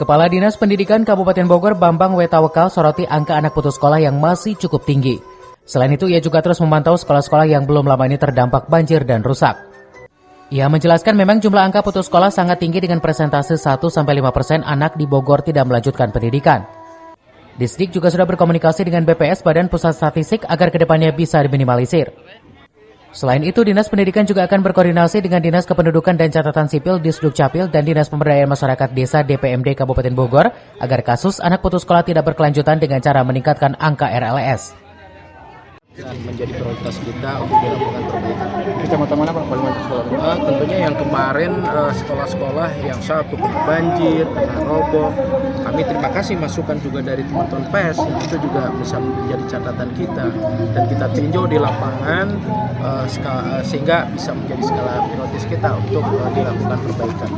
Kepala Dinas Pendidikan Kabupaten Bogor Bambang W. Tawakal soroti angka anak putus sekolah yang masih cukup tinggi. Selain itu, ia juga terus memantau sekolah-sekolah yang belum lama ini terdampak banjir dan rusak. Ia menjelaskan memang jumlah angka putus sekolah sangat tinggi dengan persentase 1-5% anak di Bogor tidak melanjutkan pendidikan. Disdik juga sudah berkomunikasi dengan BPS Badan Pusat Statistik agar kedepannya bisa diminimalisir. Selain itu, Dinas Pendidikan juga akan berkoordinasi dengan Dinas Kependudukan dan Catatan Sipil Disdukcapil dan Dinas Pemberdayaan Masyarakat Desa DPMD Kabupaten Bogor agar kasus anak putus sekolah tidak berkelanjutan dengan cara meningkatkan angka RLS. Dan menjadi prioritas kita untuk dilakukan perbaikan. Kecamatan mana Pak? Paling banyak sekolah? Tentunya yang kemarin sekolah-sekolah yang satu kena banjir, kena roboh. Kami terima kasih masukan juga dari teman-teman PES, itu juga bisa menjadi catatan kita dan kita tinjau di lapangan sehingga bisa menjadi skala prioritas kita untuk dilakukan perbaikan.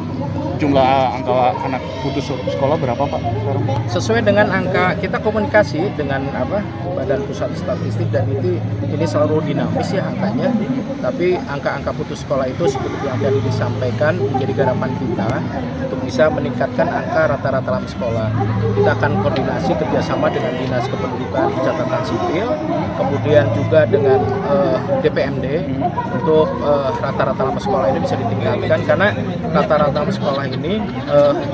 Jumlah angka anak putus sekolah berapa Pak sekarang? Sesuai dengan angka, kita komunikasi dengan Badan Pusat Statistik dan ini selalu dinamis ya angkanya, tapi angka-angka putus sekolah itu seperti yang tadi disampaikan menjadi garapan kita untuk bisa meningkatkan angka rata-rata dalam sekolah. Kita akan koordinasi kerjasama dengan Dinas Kependudukan Catatan Sipil, kemudian juga dengan DPMD untuk rata-rata dalam sekolah ini bisa ditingkatkan karena rata-rata dalam sekolah ini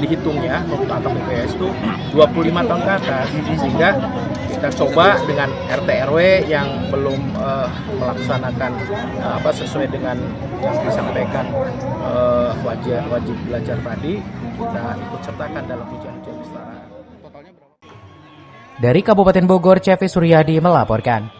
dihitungnya untuk angka BPS itu 25 tahun ke atas, sehingga kita coba dengan RT RW yang belum melaksanakan sesuai dengan yang disampaikan wajib belajar tadi, kita ikut sertakan dalam ujian-ujian kesetaraan. Dari Kabupaten Bogor, Cevi Suryadi melaporkan.